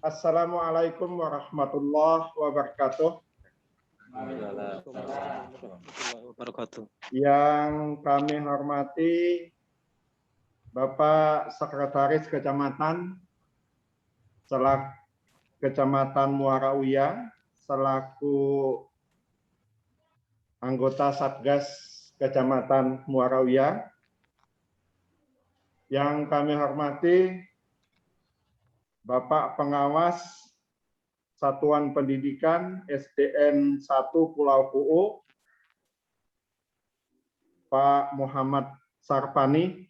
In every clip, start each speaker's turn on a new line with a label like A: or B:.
A: Assalamualaikum warahmatullahi wabarakatuh. Yang kami hormati Bapak Sekretaris Kecamatan Kecamatan Muara Uya selaku anggota Satgas Kecamatan Muara Uya. Yang kami hormati Bapak Pengawas Satuan Pendidikan SDN 1 Pulau Kuo, Pak Muhammad Sarpani.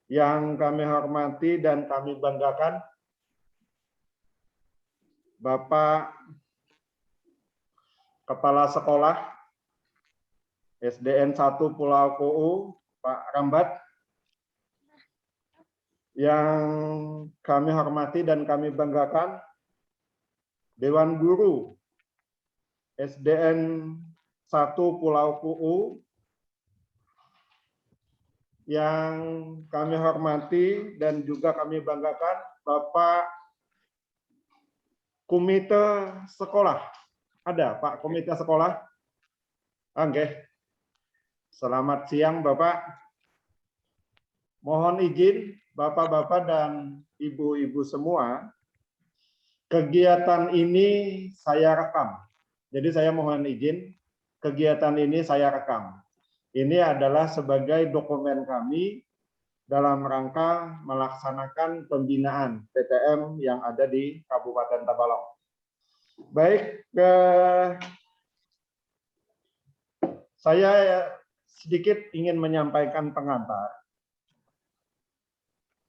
A: Yang kami hormati dan kami banggakan Bapak Kepala Sekolah SDN 1 Pulau Kuo, Pak Rambat. Yang kami hormati dan kami banggakan Dewan Guru SDN 1 Pulau Kuo. Yang kami hormati dan juga kami banggakan Bapak Komite Sekolah. Ada Pak Komite Sekolah? Oke. Selamat siang Bapak. Mohon izin Bapak-bapak dan ibu-ibu semua, kegiatan ini saya rekam. Jadi saya mohon izin, kegiatan ini saya rekam. Ini adalah sebagai dokumen kami dalam rangka melaksanakan pembinaan PTM yang ada di Kabupaten Tabalong. Baik, saya sedikit ingin menyampaikan pengantar.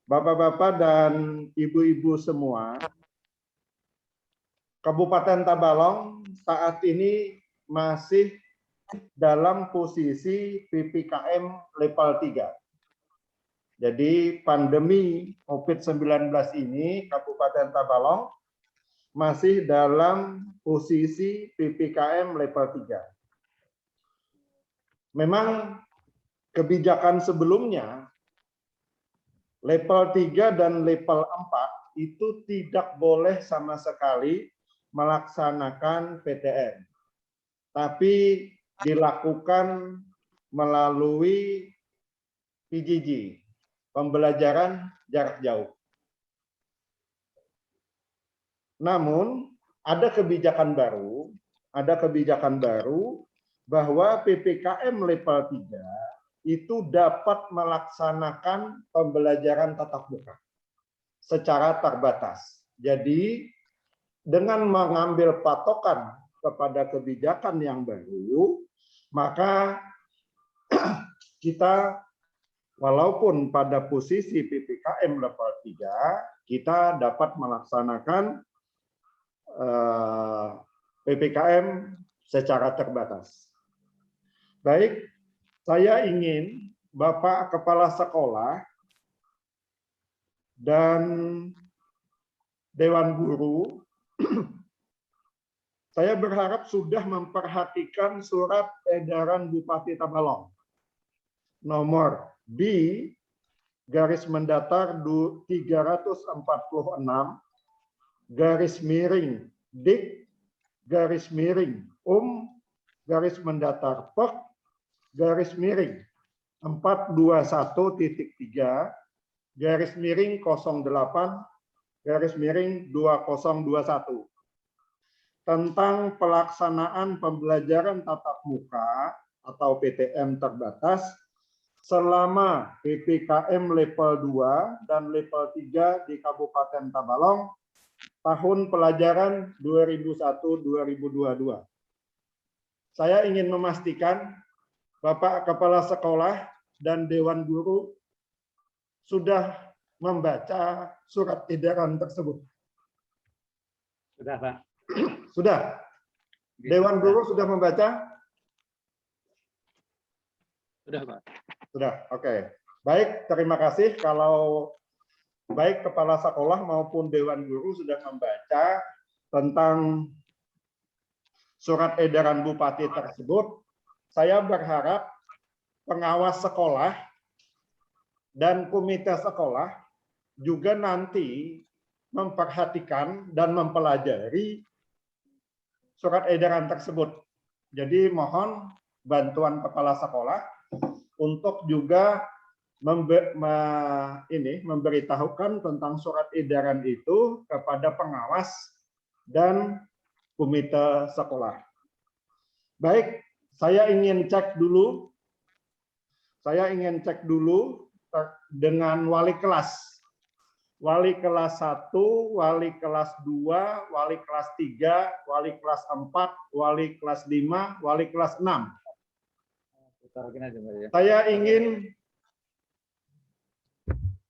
A: Bapak-bapak dan ibu-ibu semua, Kabupaten Tabalong saat ini masih dalam posisi PPKM level 3. Jadi pandemi COVID-19 ini Kabupaten Tabalong masih dalam posisi PPKM level 3. Memang kebijakan sebelumnya level 3 dan level 4 itu tidak boleh sama sekali melaksanakan PTM. Tapi dilakukan melalui PJJ, pembelajaran jarak jauh. Namun ada kebijakan baru bahwa PPKM level 3 itu dapat melaksanakan pembelajaran tatap muka secara terbatas. Jadi dengan mengambil patokan kepada kebijakan yang baru, maka kita walaupun pada posisi PPKM level 3, kita dapat melaksanakan PPKM secara terbatas. Baik, saya ingin Bapak Kepala Sekolah dan Dewan Guru, saya berharap sudah memperhatikan surat edaran Bupati Tabalong nomor B/4/4/4/4/4/08/2021 tentang pelaksanaan pembelajaran tatap muka atau PTM terbatas selama PPKM level 2 dan level 3 di Kabupaten Tabalong tahun pelajaran 2001-2022. Saya ingin memastikan Bapak Kepala Sekolah dan Dewan Guru sudah membaca surat edaran tersebut.
B: Sudah, Pak.
A: Sudah. Dewan Guru sudah membaca?
B: Sudah, Pak.
A: Sudah, oke. Baik, terima kasih. Kalau baik Kepala Sekolah maupun Dewan Guru sudah membaca tentang surat edaran Bupati tersebut, saya berharap pengawas sekolah dan komite sekolah juga nanti memperhatikan dan mempelajari surat edaran tersebut. Jadi mohon bantuan kepala sekolah untuk juga memberitahukan tentang surat edaran itu kepada pengawas dan komite sekolah. Baik, saya ingin cek dulu dengan wali kelas. Wali kelas 1, wali kelas 2, wali kelas 3, wali kelas 4, wali kelas 5, wali kelas 6.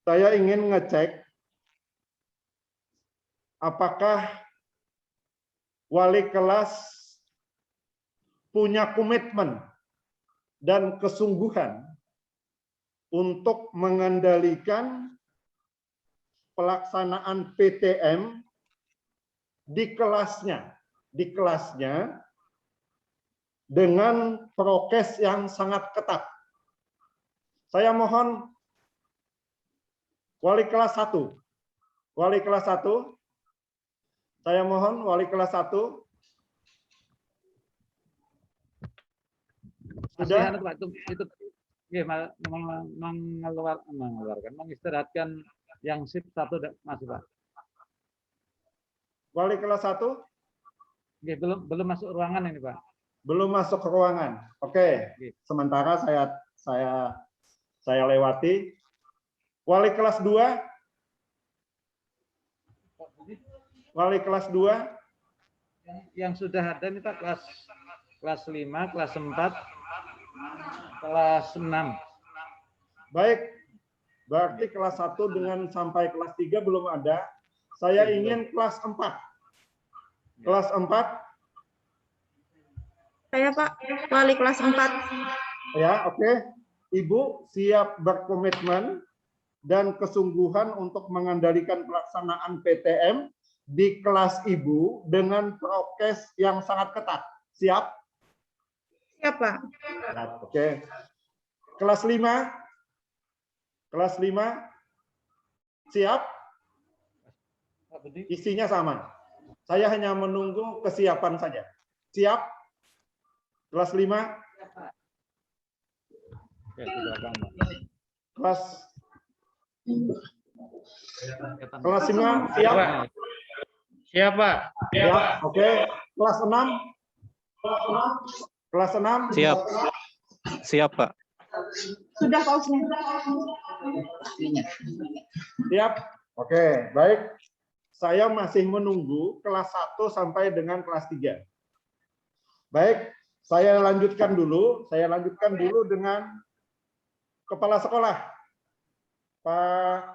A: Saya ingin ngecek apakah wali kelas punya komitmen dan kesungguhan untuk mengendalikan pelaksanaan PTM di kelasnya dengan prokes yang sangat ketat. Saya mohon wali kelas 1. Saya mohon wali kelas 1. Sudah?
B: Itu mengistirahatkan yang sip 1 masih Pak.
A: Wali kelas 1?
B: Belum masuk ruangan ini Pak.
A: Belum masuk ke ruangan. Oke. Sementara saya lewati. Wali kelas 2? Wali kelas 2?
B: Yang sudah ada nih Pak, kelas 5, kelas 4, kelas 6.
A: Baik. Berarti kelas 1 dengan sampai kelas 3 belum ada. Saya ingin kelas 4. Kelas 4?
C: Saya Pak, wali kelas 4.
A: Ya, oke. Ibu siap berkomitmen dan kesungguhan untuk mengendalikan pelaksanaan PTM di kelas Ibu dengan prokes yang sangat ketat. Siap?
C: Siap Pak.
A: Siap, oke. Kelas 5? Kelas 5? Siap? Isinya sama. Saya hanya menunggu kesiapan saja. Siap? Kelas 5? Kelas 5 siap?
B: Siap Pak.
A: Siap, oke. Kelas 6? Kelas 6?
D: Siap. Siap, Pak.
C: Sudah Pak Usman.
A: Siap? Oke, baik. Saya masih menunggu kelas 1 sampai dengan kelas 3. Baik, saya lanjutkan dulu dengan kepala sekolah. Pak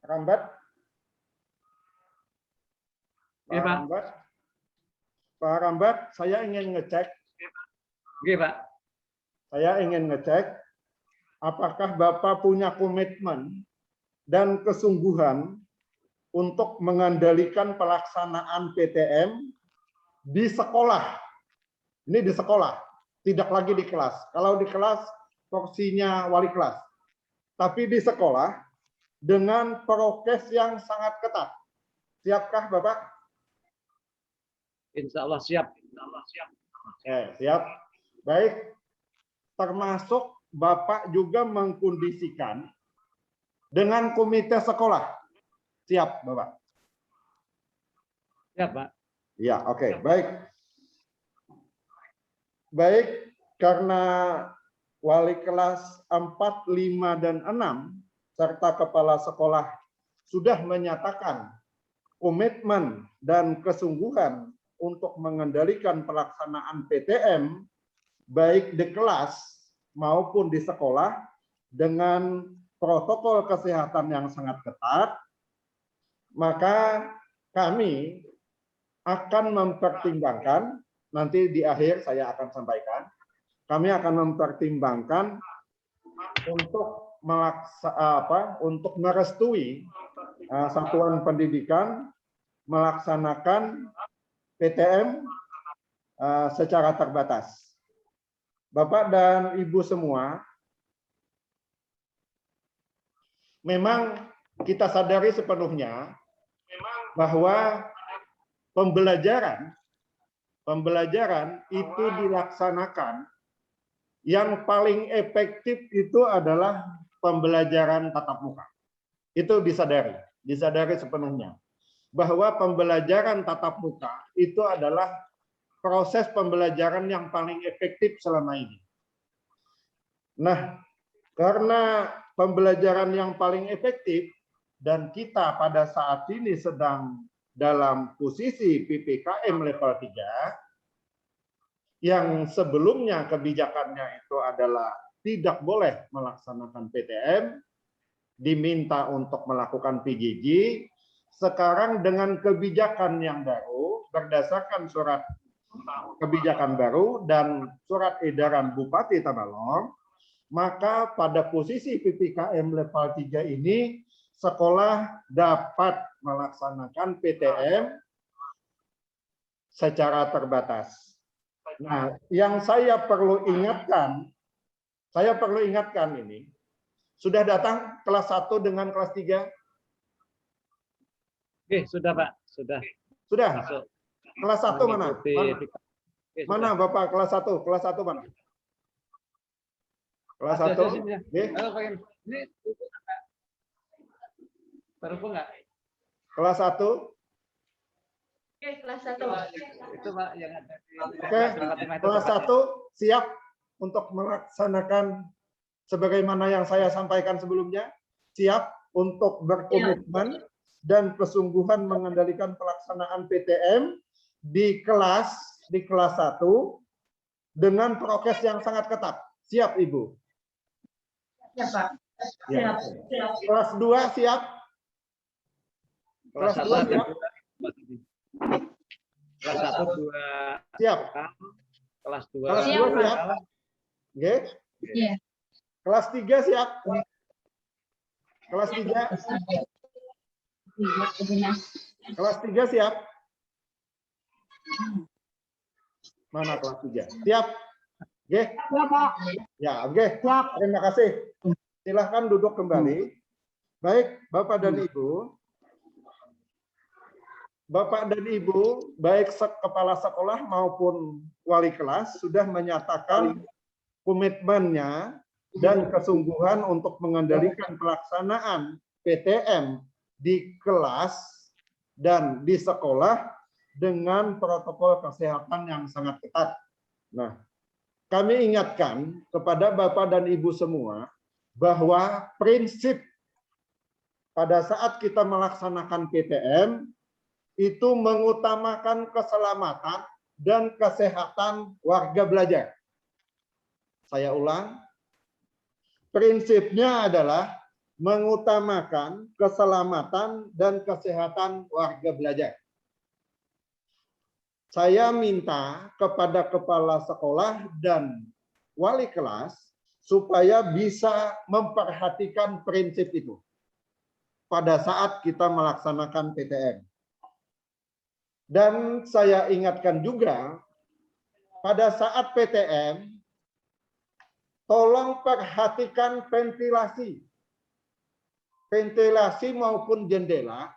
A: Rambat. Pak Rambat, saya ingin ngecek.
B: Oke, Pak.
A: Saya ingin ngecek apakah Bapak punya komitmen dan kesungguhan untuk mengendalikan pelaksanaan PTM di sekolah. Ini di sekolah, tidak lagi di kelas. Kalau di kelas, porsinya wali kelas. Tapi di sekolah, dengan prokes yang sangat ketat. Siapkah Bapak?
B: Insya Allah siap.
A: Siap. Baik. Termasuk Bapak juga mengkondisikan dengan komite sekolah. Siap, Bapak?
B: Siap, Pak.
A: Ya, oke. Baik. Baik, karena wali kelas 4, 5, dan 6, serta kepala sekolah sudah menyatakan komitmen dan kesungguhan untuk mengendalikan pelaksanaan PTM, baik di kelas maupun di sekolah, dengan protokol kesehatan yang sangat ketat, maka kami akan mempertimbangkan, nanti di akhir saya akan sampaikan, kami akan mempertimbangkan untuk merestui satuan pendidikan melaksanakan PTM secara terbatas. Bapak dan Ibu semua, memang kita sadari sepenuhnya bahwa pembelajaran itu dilaksanakan, yang paling efektif itu adalah pembelajaran tatap muka. Itu disadari sepenuhnya bahwa pembelajaran tatap muka itu adalah proses pembelajaran yang paling efektif selama ini. Nah, karena pembelajaran yang paling efektif dan kita pada saat ini sedang dalam posisi PPKM level 3, yang sebelumnya kebijakannya itu adalah tidak boleh melaksanakan PTM, diminta untuk melakukan PJJ. Sekarang dengan kebijakan yang baru, berdasarkan surat kebijakan baru dan surat edaran Bupati Tabalong, maka pada posisi PPKM level 3 ini, sekolah dapat melaksanakan PTM secara terbatas. Nah, yang saya perlu ingatkan ini, sudah datang kelas 1 dengan kelas 3?
B: Oke, sudah Pak, sudah.
A: Sudah?
B: Masuk.
A: Kelas 1 mana?
B: Oke,
A: Mana Bapak kelas 1? Kelas 1 mana? Kelas 1?
B: Ini buku enggak?
A: Kelas 1?
C: Oke, kelas 1.
B: Itu Pak yang ada di
A: Oke, kelas 1 siap untuk melaksanakan sebagaimana yang saya sampaikan sebelumnya, siap untuk berkomitmen dan kesungguhan mengendalikan pelaksanaan PTM di kelas 1 dengan prokes yang sangat ketat. Siap, Ibu?
C: Ya, Pak.
A: Ya.
C: Siap.
A: Kelas 2 siap? Kelas 2 siap?
B: Kelas 1 2
A: Siap.
B: kelas 2
A: Kelas 2 siap? Oke.
C: Iya.
A: Kelas 3 siap? Kelas 3? Kelas 3 siap? Mana kelas 3? Siap? Oke.
C: Ya, Pak.
A: Ya, oke.
C: Siap.
A: Terima kasih. Silahkan duduk kembali. Baik, Bapak dan Ibu. Bapak dan Ibu, baik kepala sekolah maupun wali kelas sudah menyatakan komitmennya dan kesungguhan untuk mengendalikan pelaksanaan PTM di kelas dan di sekolah dengan protokol kesehatan yang sangat ketat. Nah, kami ingatkan kepada Bapak dan Ibu semua bahwa prinsip pada saat kita melaksanakan PTM itu mengutamakan keselamatan dan kesehatan warga belajar. Saya ulang, prinsipnya adalah mengutamakan keselamatan dan kesehatan warga belajar. Saya minta kepada kepala sekolah dan wali kelas supaya bisa memperhatikan prinsip itu pada saat kita melaksanakan PTM. Dan saya ingatkan juga, pada saat PTM, tolong perhatikan ventilasi. Ventilasi maupun jendela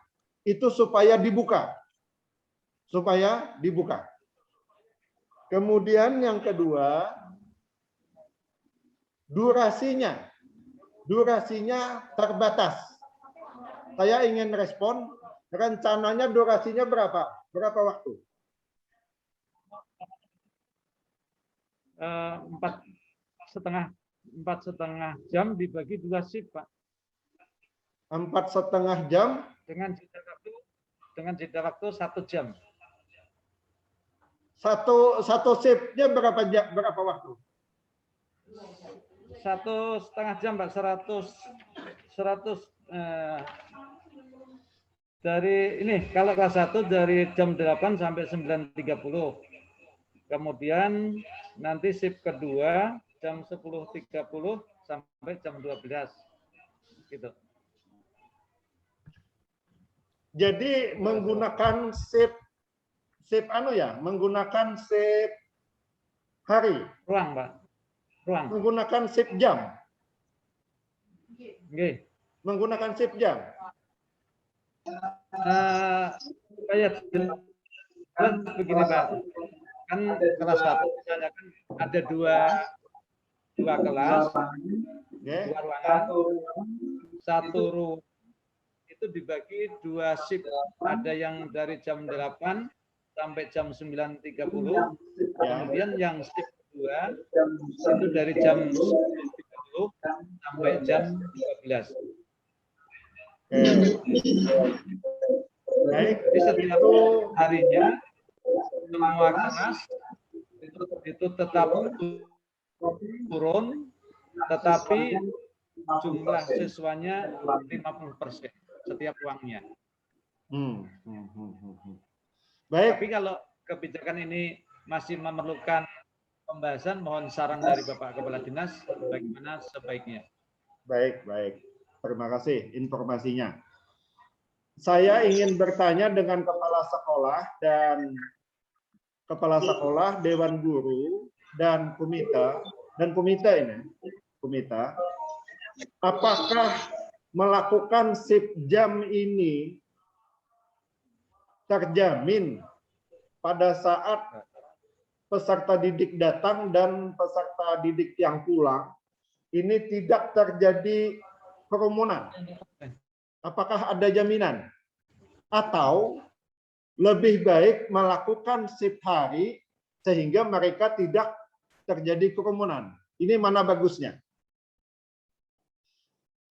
A: itu supaya dibuka. Kemudian yang kedua, durasinya terbatas. Saya ingin respon, rencananya durasinya berapa? Berapa waktu?
B: 4,5 jam dibagi 2 shift, Pak.
A: 4,5 jam
B: Dengan jeda waktu 1 jam.
A: Satu shiftnya berapa waktu?
B: 1,5 jam, Pak. 100 dari ini, kalau kelas 1 dari jam 8 sampai 9.30. Kemudian nanti shift kedua jam 10.30 sampai jam 12. Gitu.
A: Jadi menggunakan shift menggunakan shift hari.
B: Ruang, Pak. Ruang.
A: Menggunakan shift jam.
B: Oke.
A: Menggunakan shift jam.
B: supaya jelas begini Pak, kan kelas 1 misalnya kan ada dua kelas,
A: Oke.
B: dua ruangan, satu ruang itu dibagi 2 shift, ada yang dari jam 8 sampai jam 9.30, kemudian yang shift kedua itu dari jam 10.30 sampai jam 12.
A: Baik,
B: Jadi setiap harinya semua kelas itu tetap turun, tetapi jumlah siswanya 50% setiap ruangnya.
A: Baik,
B: Tapi kalau kebijakan ini masih memerlukan pembahasan, mohon saran dari Bapak Kepala Dinas bagaimana sebaiknya.
A: baik. Terima kasih informasinya. Saya ingin bertanya dengan kepala sekolah dan kepala sekolah, dewan guru dan komite apakah melakukan shift jam ini terjamin pada saat peserta didik datang dan peserta didik yang pulang ini tidak terjadi kerumunan? Apakah ada jaminan? Atau lebih baik melakukan shift hari sehingga mereka tidak terjadi kerumunan? Ini mana bagusnya?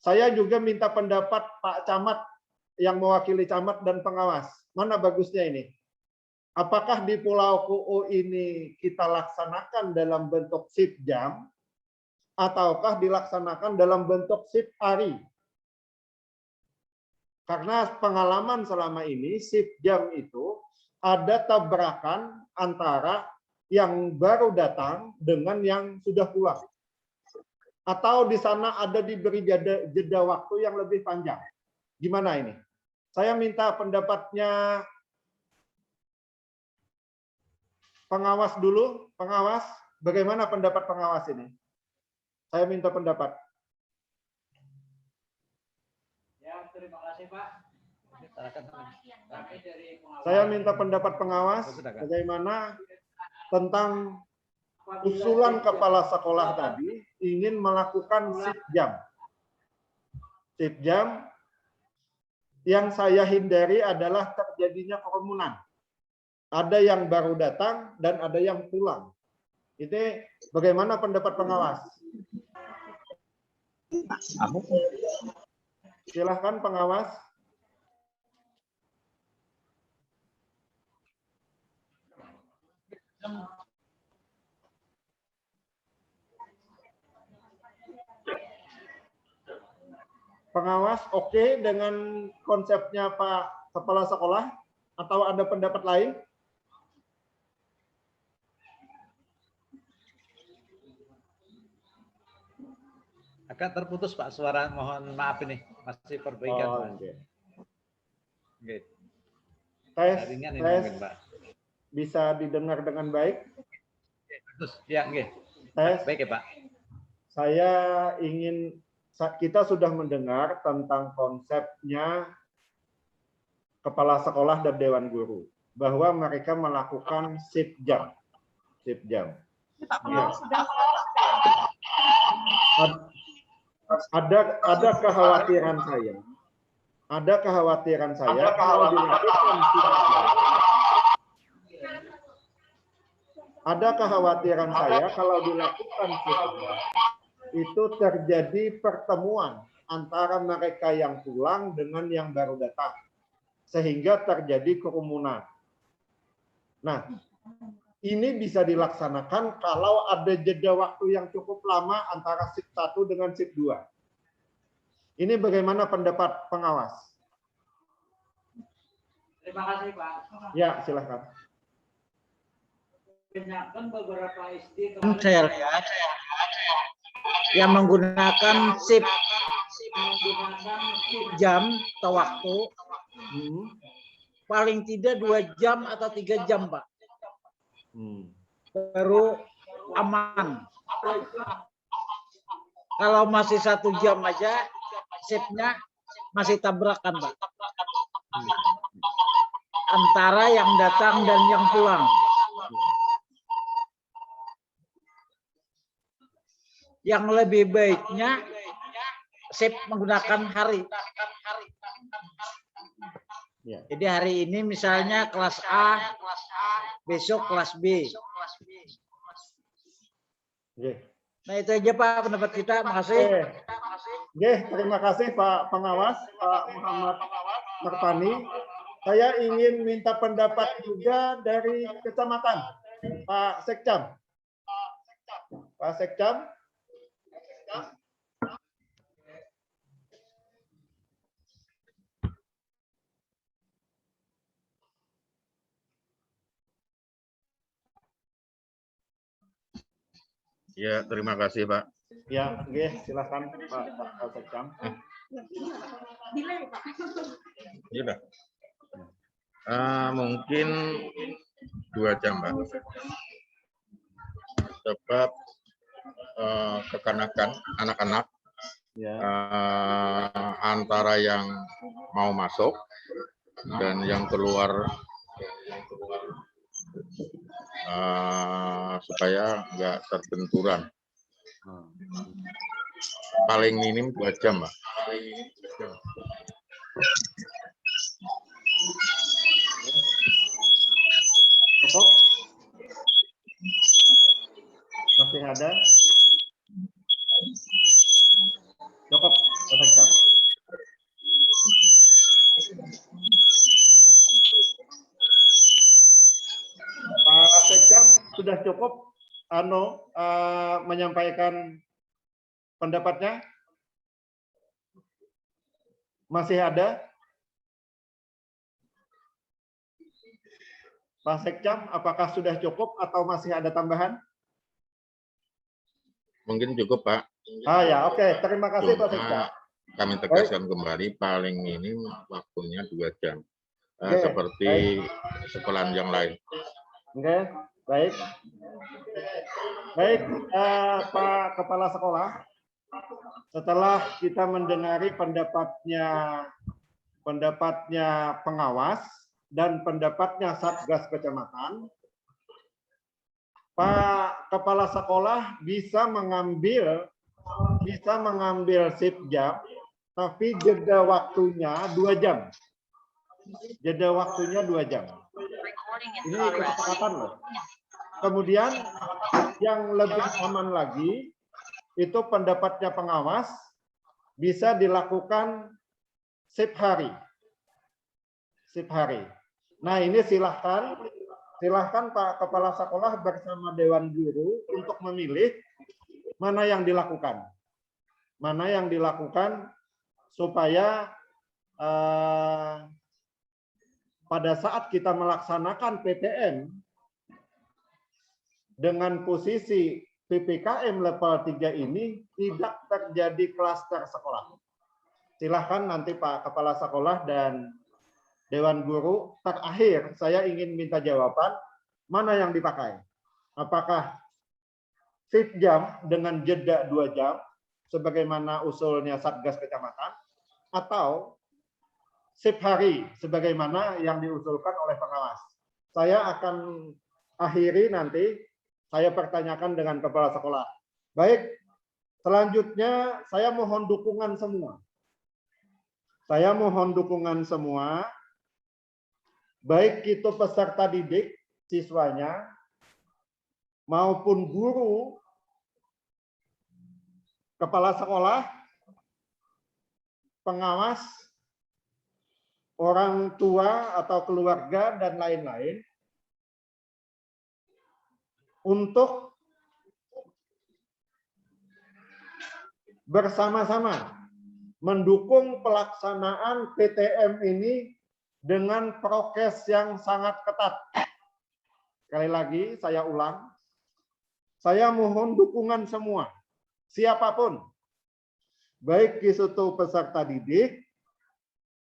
A: Saya juga minta pendapat Pak Camat yang mewakili camat dan pengawas. Mana bagusnya ini? Apakah di Pulau Kuo ini kita laksanakan dalam bentuk shift jam ataukah dilaksanakan dalam bentuk shift hari? Karena pengalaman selama ini shift jam itu ada tabrakan antara yang baru datang dengan yang sudah pulang. Atau di sana ada diberi jeda waktu yang lebih panjang. Gimana ini? Saya minta pendapatnya pengawas dulu. Pengawas, bagaimana pendapat pengawas ini? Saya minta pendapat.
E: Ya, terima kasih Pak.
A: Saya minta pendapat pengawas bagaimana tentang usulan kepala sekolah tadi ingin melakukan shift jam. Shift jam yang saya hindari adalah terjadinya kerumunan. Ada yang baru datang dan ada yang pulang. Ini bagaimana pendapat pengawas? Silahkan pengawas. Pengawas oke dengan konsepnya Pak Kepala Sekolah atau ada pendapat lain?
B: Agak terputus Pak suara, mohon maaf ini masih perbaikan.
A: Oh, okay.
B: Okay.
A: Tes,
B: Jaringan ini
A: tes.
B: mungkin, Pak.
A: Bisa didengar dengan baik?
B: Terus ya, okay.
A: Tes.
B: Baik ya Pak.
A: Saya ingin, kita sudah mendengar tentang konsepnya kepala sekolah dan dewan guru bahwa mereka melakukan shift jam. Shift jam. Ya. Ada kekhawatiran saya. Ada kekhawatiran saya kalau dilakukan shift jam. Ada kekhawatiran saya kalau dilakukan shift jam itu terjadi pertemuan antara mereka yang pulang dengan yang baru datang, sehingga terjadi kerumunan. Nah, ini bisa dilaksanakan kalau ada jeda waktu yang cukup lama antara shift 1 dengan shift 2. Ini bagaimana pendapat pengawas?
E: Terima kasih Pak.
A: Ya, silahkan.
E: Beberapa SD
F: Saya lihat yang menggunakan shift jam atau waktu paling tidak 2 jam atau 3 jam Pak, baru aman. Kalau masih 1 jam aja shiftnya masih tabrakan Pak. antara yang datang dan yang pulang. Yang lebih baiknya shift menggunakan hari.
A: Ya.
F: Jadi hari ini misalnya kelas A, besok kelas B.
A: Oke.
F: Nah itu aja Pak pendapat kita. Makasih.
A: Oke, terima kasih Pak Pengawas, Pak Muhammad Merpani. Saya ingin minta pendapat juga dari kecamatan, Pak Sekcam. Pak Sekcam.
G: Ya, terima kasih, Pak.
A: Ya, oke, silakan Pak Sekcam.
G: Ya, udah. Mungkin 2 jam, Pak. Sebab kekanakan anak-anak
A: Ya.
G: antara yang mau masuk dan yang keluar supaya nggak terbenturan. Paling minim 2 jam, Pak.
A: Cukup? Masih ada? Cukup, Pak Sekcam. Pak Sekcam sudah cukup menyampaikan pendapatnya? Masih ada? Pak Sekcam, apakah sudah cukup atau masih ada tambahan?
G: Mungkin cukup, Pak.
A: Ya, oke. Terima kasih Pak Sekcam.
G: Cuma kami tegaskan kembali paling minim waktunya 2 jam.
A: Oke,
G: Seperti sekolah yang lain.
A: Oke, baik. Baik, Pak Kepala Sekolah. Setelah kita mendengari pendapatnya pengawas dan pendapatnya Satgas Kecamatan, Pak Kepala Sekolah bisa mengambil shift jam, tapi jeda waktunya 2 jam. Jeda waktunya 2 jam. Ini kesepakatan loh. Kemudian yang lebih aman lagi, itu pendapatnya pengawas bisa dilakukan shift hari. Shift hari. Nah ini silahkan Pak Kepala Sekolah bersama Dewan Guru untuk memilih mana yang dilakukan. Mana yang dilakukan supaya pada saat kita melaksanakan PTM dengan posisi PPKM level 3 ini tidak terjadi klaster sekolah. Silahkan nanti Pak Kepala Sekolah dan Dewan Guru, terakhir saya ingin minta jawaban mana yang dipakai. Apakah shift jam dengan jeda 2 jam sebagaimana usulnya Satgas Kecamatan, atau shift hari sebagaimana yang diusulkan oleh pengawas. Saya akan akhiri nanti, saya pertanyakan dengan Kepala Sekolah. Baik, selanjutnya saya mohon dukungan semua. Saya mohon dukungan semua, baik itu peserta didik, siswanya, maupun guru, kepala sekolah, pengawas, orang tua atau keluarga, dan lain-lain, untuk bersama-sama mendukung pelaksanaan PTM ini dengan prokes yang sangat ketat. Sekali lagi saya ulang, saya mohon dukungan semua, siapapun, baik itu peserta didik,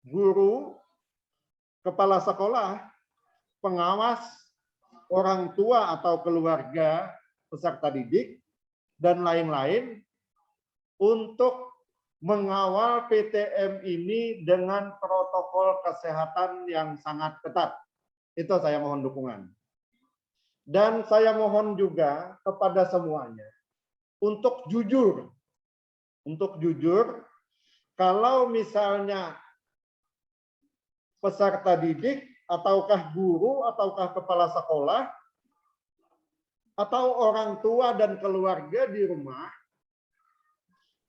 A: guru, kepala sekolah, pengawas, orang tua atau keluarga peserta didik, dan lain-lain, untuk mengawal PTM ini dengan protokol kesehatan yang sangat ketat. Itu saya mohon dukungan. Dan saya mohon juga kepada semuanya untuk jujur. Untuk jujur, kalau misalnya peserta didik, ataukah guru, ataukah kepala sekolah, atau orang tua dan keluarga di rumah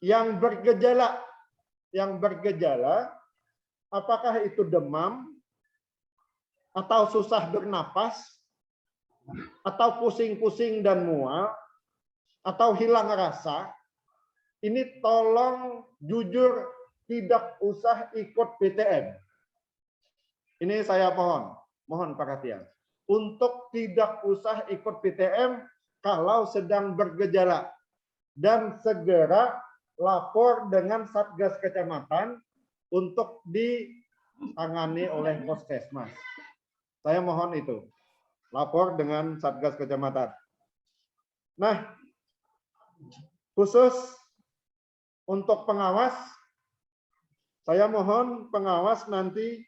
A: yang bergejala, apakah itu demam, atau susah bernapas, atau pusing-pusing dan mual, atau hilang rasa, ini tolong jujur tidak usah ikut PTM. Ini saya mohon perhatian. Untuk tidak usah ikut PTM kalau sedang bergejala. Dan segera lapor dengan Satgas Kecamatan untuk ditangani oleh Puskesmas. Saya mohon itu. Lapor dengan Satgas Kecamatan. Nah, khusus untuk pengawas, saya mohon pengawas nanti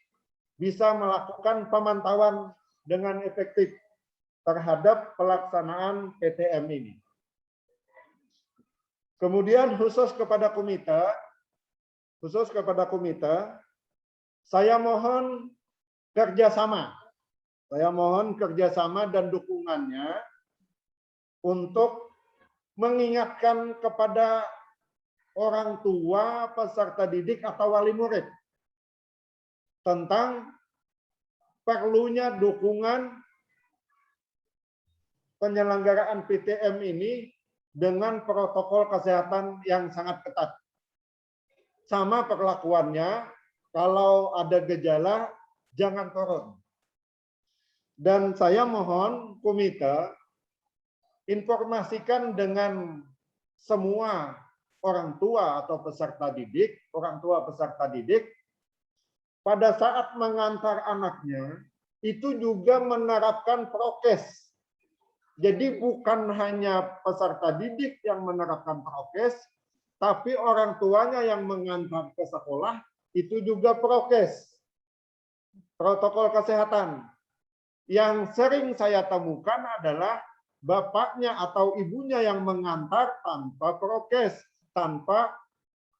A: bisa melakukan pemantauan dengan efektif terhadap pelaksanaan PTM ini. Kemudian khusus kepada komite, saya mohon kerjasama. Saya mohon kerjasama dan dukungannya untuk mengingatkan kepada orang tua, peserta didik, atau wali murid tentang perlunya dukungan penyelenggaraan PTM ini dengan protokol kesehatan yang sangat ketat. Sama perlakuannya, kalau ada gejala, jangan turun. Dan saya mohon komite informasikan dengan semua orang tua atau peserta didik, pada saat mengantar anaknya, itu juga menerapkan prokes. Jadi bukan hanya peserta didik yang menerapkan prokes, tapi orang tuanya yang mengantar ke sekolah, itu juga prokes. Protokol kesehatan. Yang sering saya temukan adalah bapaknya atau ibunya yang mengantar tanpa prokes, tanpa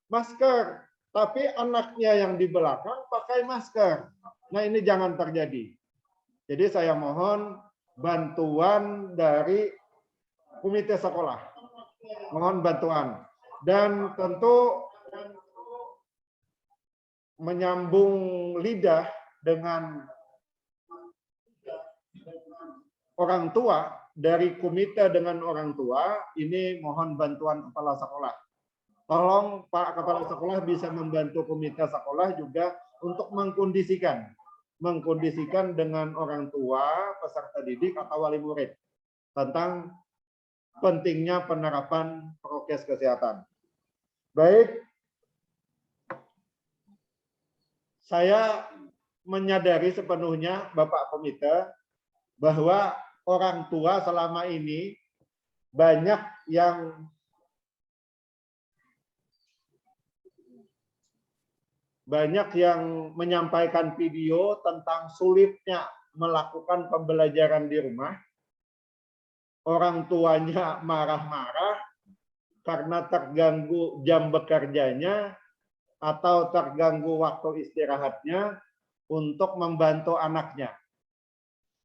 A: masker. Tapi anaknya yang di belakang pakai masker. Nah, ini jangan terjadi. Jadi saya mohon bantuan dari komite sekolah. Mohon bantuan. Dan tentu menyambung lidah dengan orang tua, dari komite dengan orang tua, ini mohon bantuan kepala sekolah. Tolong Pak Kepala Sekolah bisa membantu komite sekolah juga untuk mengkondisikan dengan orang tua, peserta didik, atau wali murid tentang pentingnya penerapan prokes kesehatan. Baik, saya menyadari sepenuhnya Bapak Komite bahwa orang tua selama ini banyak yang menyampaikan video tentang sulitnya melakukan pembelajaran di rumah. Orang tuanya marah-marah karena terganggu jam bekerjanya atau terganggu waktu istirahatnya untuk membantu anaknya.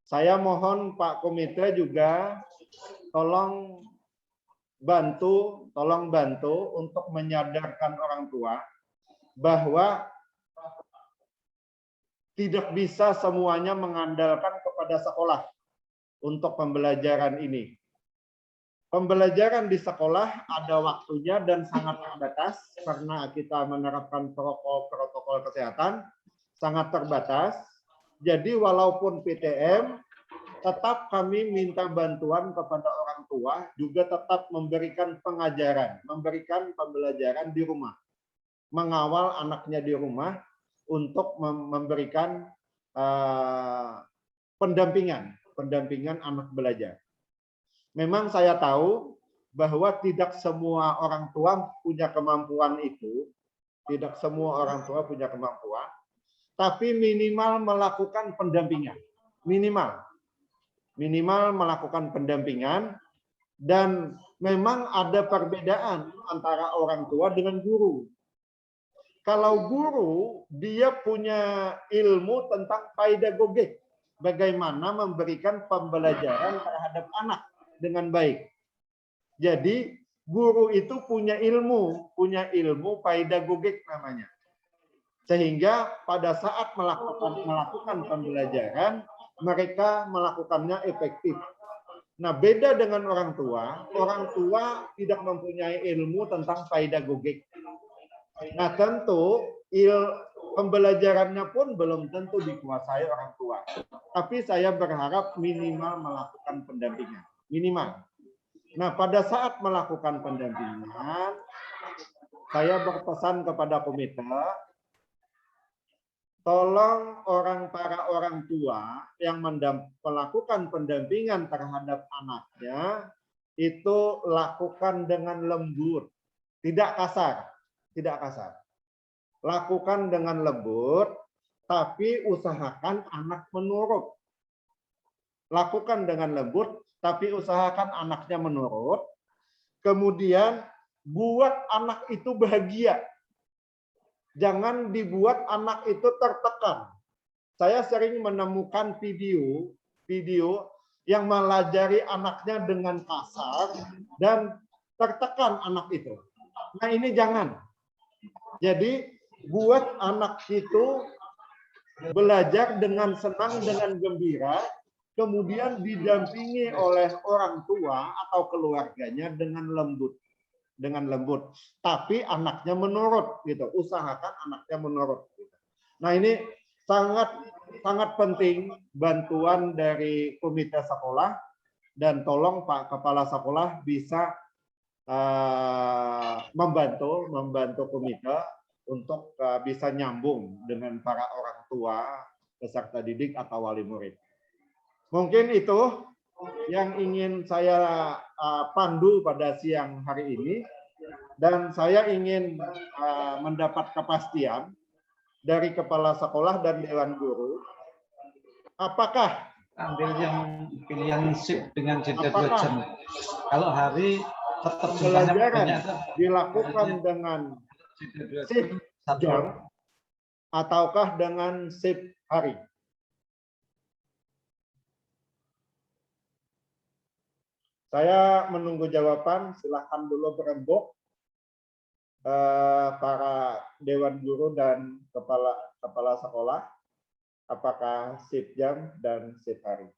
A: Saya mohon Pak Komite juga tolong bantu untuk menyadarkan orang tua bahwa tidak bisa semuanya mengandalkan kepada sekolah untuk pembelajaran ini. Pembelajaran di sekolah ada waktunya dan sangat terbatas karena kita menerapkan protokol kesehatan sangat terbatas. Jadi walaupun PTM, tetap kami minta bantuan kepada orang tua juga tetap memberikan pengajaran, memberikan pembelajaran di rumah, mengawal anaknya di rumah untuk memberikan pendampingan anak belajar. Memang saya tahu bahwa tidak semua orang tua punya kemampuan itu, tidak semua orang tua punya kemampuan, tapi minimal melakukan pendampingan. minimal melakukan pendampingan. Dan memang ada perbedaan antara orang tua dengan guru. Kalau guru, dia punya ilmu tentang pedagogik, bagaimana memberikan pembelajaran terhadap anak dengan baik. Jadi guru itu punya ilmu pedagogik namanya. Sehingga pada saat melakukan pembelajaran, mereka melakukannya efektif. Nah, beda dengan orang tua tidak mempunyai ilmu tentang pedagogik. Nah, tentu pembelajarannya pun belum tentu dikuasai orang tua. Tapi saya berharap minimal melakukan pendampingan. Minimal. Nah, pada saat melakukan pendampingan, saya berpesan kepada komite, tolong para orang tua yang melakukan pendampingan terhadap anaknya itu lakukan dengan lembut, tidak kasar. Lakukan dengan lembut, tapi usahakan anak menurut. Lakukan dengan lembut, tapi usahakan anaknya menurut. Kemudian buat anak itu bahagia. Jangan dibuat anak itu tertekan. Saya sering menemukan video yang melajari anaknya dengan kasar dan tertekan anak itu. Nah, ini jangan. Jadi buat anak itu belajar dengan senang, dengan gembira, kemudian didampingi oleh orang tua atau keluarganya dengan lembut. Tapi anaknya menurut, gitu. Usahakan anaknya menurut. Gitu. Nah, ini sangat penting bantuan dari komite sekolah, dan tolong Pak Kepala Sekolah bisa membantu komite untuk bisa nyambung dengan para orang tua, peserta didik atau wali murid. Mungkin itu yang ingin saya pandu pada siang hari ini, dan saya ingin mendapat kepastian dari kepala sekolah dan dewan guru, apakah
B: ambil yang pilihan shift dengan jeda 2 jam. Kalau hari tetap
A: pembelajaran dilakukan dengan shift jam ataukah dengan shift hari? Saya menunggu jawaban. Silahkan dulu berembuk para dewan guru dan kepala sekolah, apakah shift jam dan shift hari.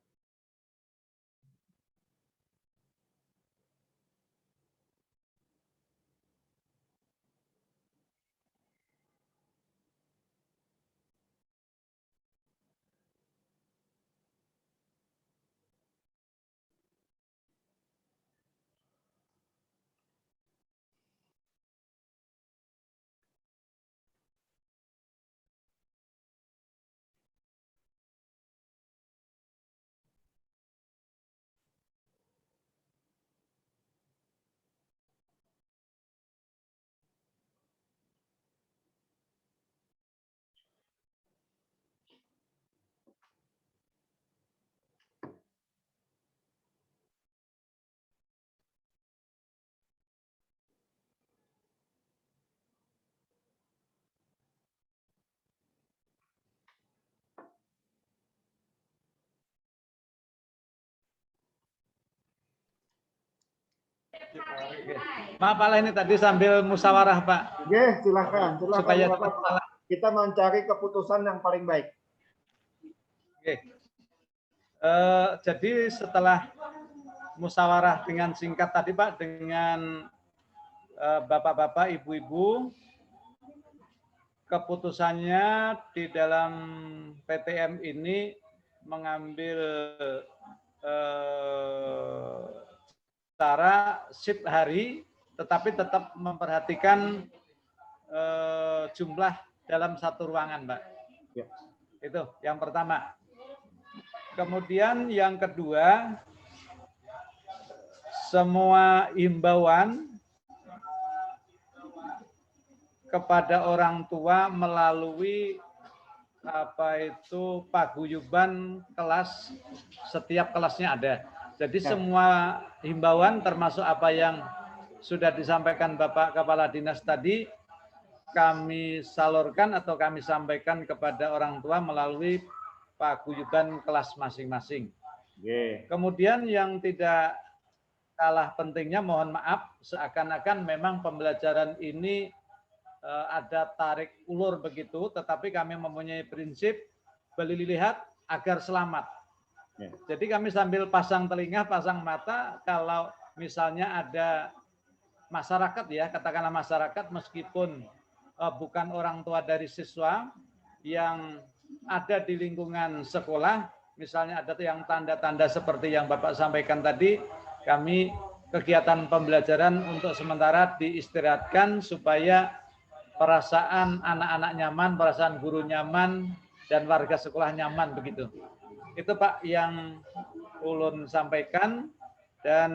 B: Maaf Pak, ini tadi sambil musyawarah Pak.
A: Oke, silakan.
B: Supaya
A: kita mencari keputusan yang paling baik.
B: Oke. Jadi setelah musyawarah dengan singkat tadi Pak, dengan bapak-bapak, ibu-ibu, keputusannya di dalam PTM ini mengambil cara shift hari, tetapi tetap memperhatikan jumlah dalam satu ruangan, Mbak.
A: Ya.
B: Itu yang pertama. Kemudian yang kedua, semua himbauan kepada orang tua melalui paguyuban kelas, setiap kelasnya ada. Jadi
A: Ya.
B: semua himbauan termasuk apa yang sudah disampaikan Bapak Kepala Dinas tadi kami salurkan atau kami sampaikan kepada orang tua melalui paguyuban kelas masing-masing. Kemudian yang tidak kalah pentingnya, mohon maaf, seakan-akan memang pembelajaran ini ada tarik ulur begitu, tetapi kami mempunyai prinsip beli lihat agar selamat.
A: Ya.
B: Jadi kami sambil pasang telinga, pasang mata, kalau misalnya ada masyarakat ya, katakanlah masyarakat meskipun bukan orang tua dari siswa yang ada di lingkungan sekolah, misalnya ada yang tanda-tanda seperti yang Bapak sampaikan tadi, kami kegiatan pembelajaran untuk sementara diistirahatkan supaya perasaan anak-anak nyaman, perasaan guru nyaman, dan warga sekolah nyaman begitu. Itu Pak yang ulun sampaikan, dan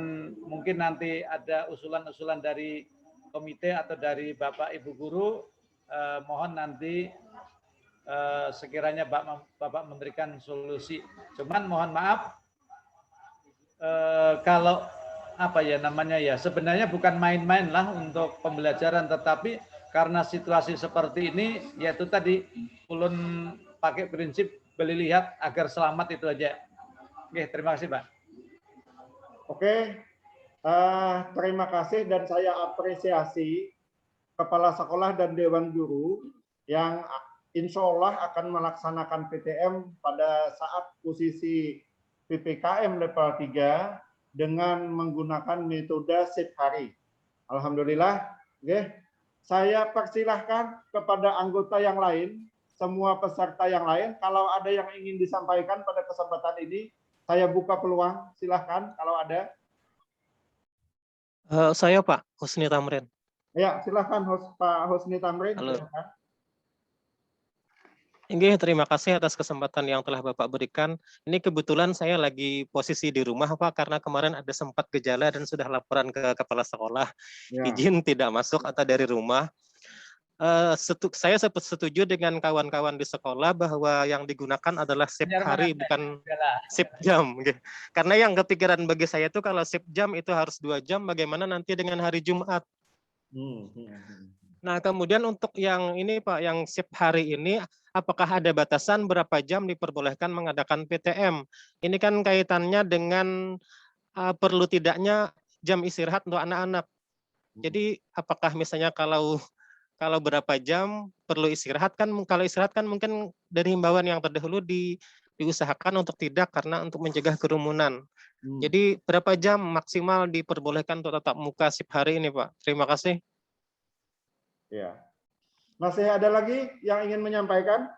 B: mungkin nanti ada usulan-usulan dari komite atau dari Bapak Ibu Guru, mohon nanti sekiranya Bapak memberikan solusi. Cuman mohon maaf, kalau apa ya namanya ya, sebenarnya bukan main-main lah untuk pembelajaran, tetapi karena situasi seperti ini, yaitu tadi ulun pakai prinsip beli lihat agar selamat, itu aja. Oke, terima kasih Pak.
A: Oke, terima kasih dan saya apresiasi Kepala Sekolah dan Dewan Guru yang insya Allah akan melaksanakan PTM pada saat posisi PPKM level 3 dengan menggunakan metode shift hari. Alhamdulillah. Oke. Saya persilahkan kepada anggota yang lain, semua peserta yang lain, kalau ada yang ingin disampaikan pada kesempatan ini, saya buka peluang, silahkan kalau ada.
D: Saya Pak, Husni Tamrin.
A: Ya, silahkan Pak Husni Tamrin.
D: Halo.
A: Silahkan.
D: Inggih, terima kasih atas kesempatan yang telah Bapak berikan. Ini kebetulan saya lagi posisi di rumah Pak, karena kemarin ada sempat gejala dan sudah laporan ke kepala sekolah,
A: Ya.
D: izin tidak masuk atau dari rumah. Saya setuju dengan kawan-kawan di sekolah bahwa yang digunakan adalah shift hari, bukan shift jam. Karena yang kepikiran bagi saya itu kalau shift jam itu harus 2 jam, bagaimana nanti dengan hari Jumat? Nah, kemudian untuk yang ini Pak, yang shift hari ini, apakah ada batasan berapa jam diperbolehkan mengadakan PTM? Ini kan kaitannya dengan perlu tidaknya jam istirahat untuk anak-anak. Jadi apakah misalnya kalau berapa jam perlu istirahat kan, kalau istirahat kan mungkin dari himbauan yang terdahulu diusahakan untuk tidak, karena untuk mencegah kerumunan. Jadi berapa jam maksimal diperbolehkan untuk tatap muka shift hari ini Pak? Terima kasih.
A: Ya. Masih ada lagi yang ingin menyampaikan?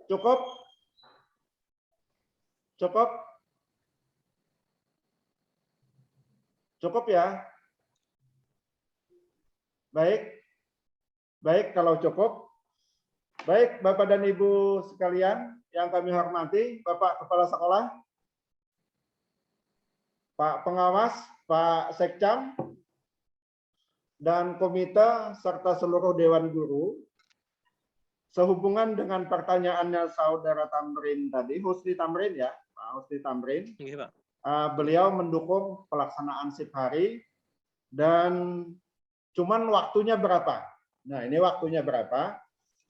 A: Cukup? Cukup? Cukup ya? Baik. Baik, kalau cukup. Baik, Bapak dan Ibu sekalian yang kami hormati, Bapak Kepala Sekolah, Pak Pengawas, Pak Sekcam, dan komite serta seluruh Dewan Guru. Sehubungan dengan pertanyaannya Saudara Tamrin tadi, Husni Tamrin ya, Pak Husni Tamrin, beliau mendukung pelaksanaan shift hari dan cuman waktunya berapa? Nah, ini waktunya berapa?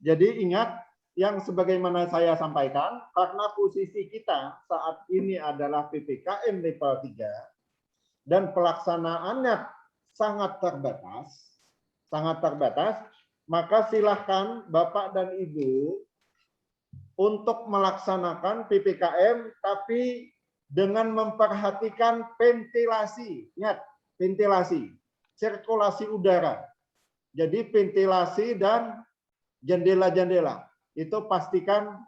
A: Jadi ingat yang sebagaimana saya sampaikan, karena posisi kita saat ini adalah PPKM level 3 dan pelaksanaannya sangat terbatas, maka silahkan Bapak dan Ibu untuk melaksanakan PPKM tapi dengan memperhatikan ventilasi. Ingat, ventilasi, sirkulasi udara. Jadi ventilasi dan jendela-jendela itu pastikan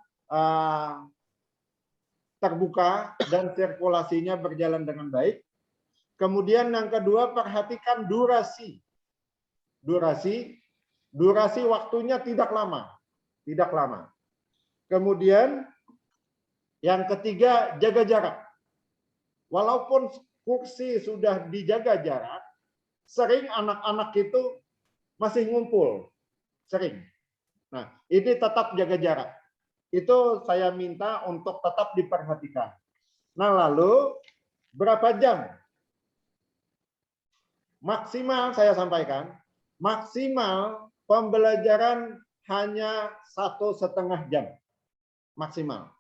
A: terbuka dan sirkulasinya berjalan dengan baik. Kemudian yang kedua, perhatikan durasi. Durasi waktunya tidak lama. Kemudian yang ketiga, jaga jarak. Walaupun kursi sudah dijaga jarak, sering anak-anak itu masih ngumpul sering. Nah, ini tetap jaga jarak. Itu saya minta untuk tetap diperhatikan. Nah, lalu berapa jam? Maksimal saya sampaikan, maksimal pembelajaran hanya 1,5 jam. Maksimal.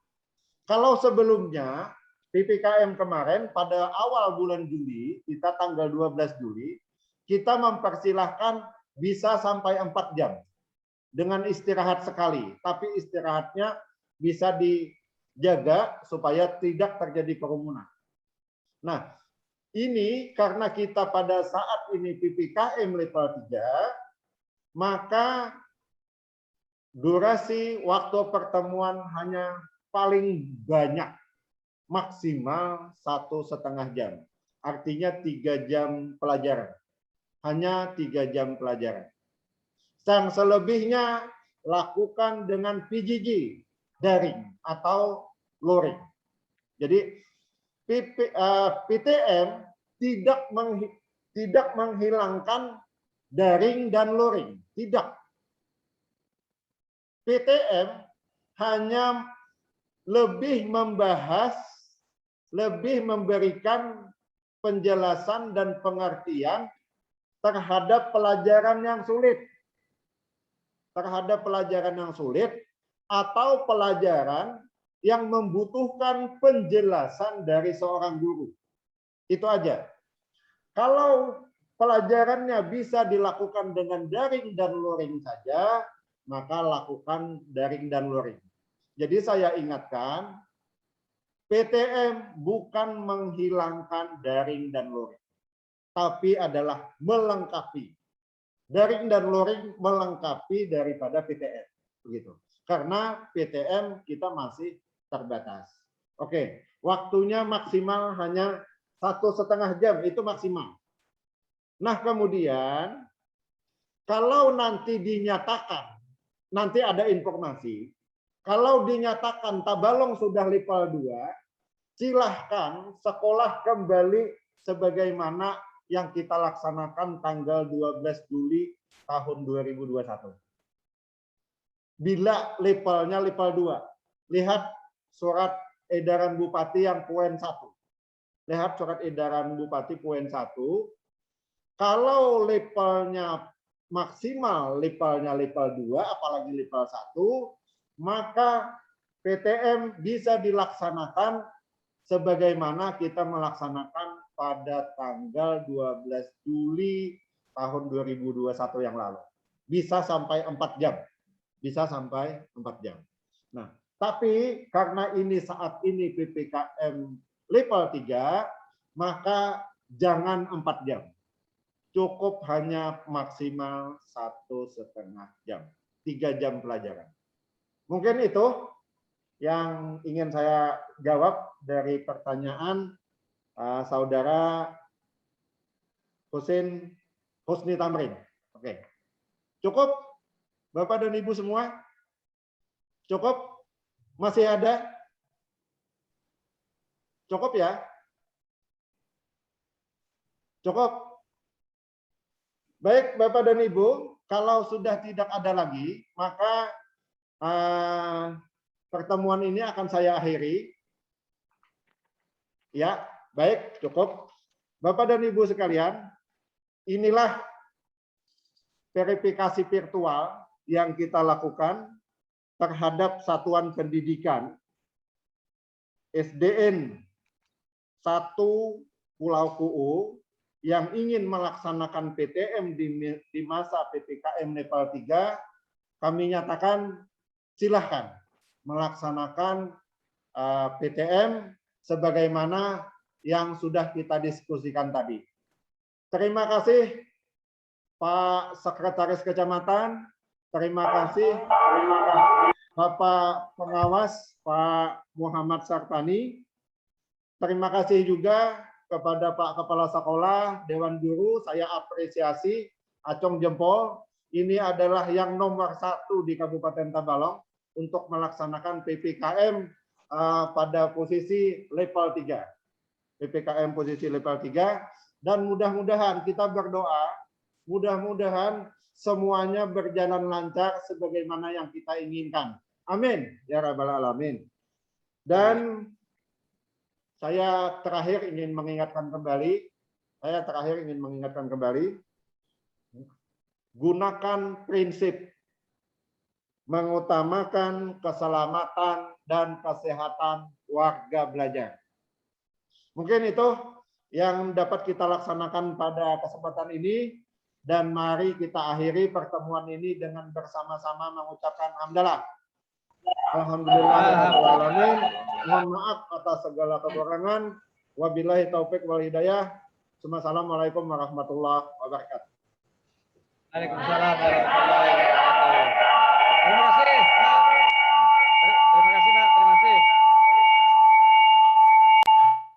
A: Kalau sebelumnya, PPKM kemarin pada awal bulan Juli, kita tanggal 12 Juli, kita mempersilahkan bisa sampai 4 jam. Dengan istirahat sekali. Tapi istirahatnya bisa dijaga supaya tidak terjadi kerumunan. Nah, ini karena kita pada saat ini PPKM level 3, maka durasi waktu pertemuan hanya paling banyak maksimal 1,5 jam. Artinya 3 jam pelajaran. Hanya 3 jam pelajaran. Yang selebihnya lakukan dengan PJJ, daring atau luring. Jadi PTM tidak menghilangkan daring dan luring. Tidak. PTM hanya lebih membahas, lebih memberikan penjelasan dan pengertian terhadap pelajaran yang sulit. Terhadap pelajaran yang sulit atau pelajaran yang membutuhkan penjelasan dari seorang guru. Itu aja. Kalau pelajarannya bisa dilakukan dengan daring dan luring saja, maka lakukan daring dan luring. Jadi saya ingatkan, PTM bukan menghilangkan daring dan luring, tapi adalah melengkapi. Daring dan luring melengkapi daripada PTM. Begitu. Karena PTM kita masih terbatas. Oke, waktunya maksimal hanya 1,5 jam, itu maksimal. Nah, kemudian kalau nanti dinyatakan, nanti ada informasi, kalau dinyatakan Tabalong sudah level 2, silahkan sekolah kembali sebagaimana yang kita laksanakan tanggal 12 Juli tahun 2021. Bila levelnya level 2, lihat surat edaran Bupati yang poin 1. Lihat surat edaran Bupati poin 1. Kalau levelnya maksimal, levelnya level 2, apalagi level 1, maka PTM bisa dilaksanakan sebagaimana kita melaksanakan pada tanggal 12 Juli tahun 2021 yang lalu. Bisa sampai 4 jam. Bisa sampai 4 jam. Nah, tapi karena ini saat ini PPKM level 3, maka jangan 4 jam. Cukup hanya maksimal 1,5 jam. 3 jam pelajaran. Mungkin itu yang ingin saya jawab dari pertanyaan saudara Husni Tamrin. Oke. Cukup Bapak dan Ibu semua? Cukup? Masih ada? Cukup ya? Cukup? Baik Bapak dan Ibu, kalau sudah tidak ada lagi, maka pertemuan ini akan saya akhiri. Ya, baik, cukup. Bapak dan Ibu sekalian, inilah verifikasi virtual yang kita lakukan terhadap satuan pendidikan SDN 1 Pulau Kuo yang ingin melaksanakan PTM di masa PPKM level 3, kami nyatakan silahkan melaksanakan PTM sebagaimana yang sudah kita diskusikan tadi. Terima kasih Pak Sekretaris Kecamatan, terima kasih Bapak Pengawas Pak Muhammad Sartani, terima kasih juga kepada Pak Kepala Sekolah, Dewan Guru, saya apresiasi, acung jempol. Ini adalah yang nomor 1 di Kabupaten Tabalong untuk melaksanakan PPKM pada posisi level 3. PPKM posisi level 3, dan mudah-mudahan kita berdoa, mudah-mudahan semuanya berjalan lancar sebagaimana yang kita inginkan. Amin ya rabbal alamin. Dan saya terakhir ingin mengingatkan kembali, gunakan prinsip mengutamakan keselamatan dan kesehatan warga belajar. Mungkin itu yang dapat kita laksanakan pada kesempatan ini, dan mari kita akhiri pertemuan ini dengan bersama-sama mengucapkan hamdalah. Alhamdulillahirrahmanirrahim. Mohon maaf atas segala kekurangan. Wabillahi taufik wal hidayah. Assalamualaikum warahmatullahi wabarakatuh.
B: Waalaikumsalam warahmatullahi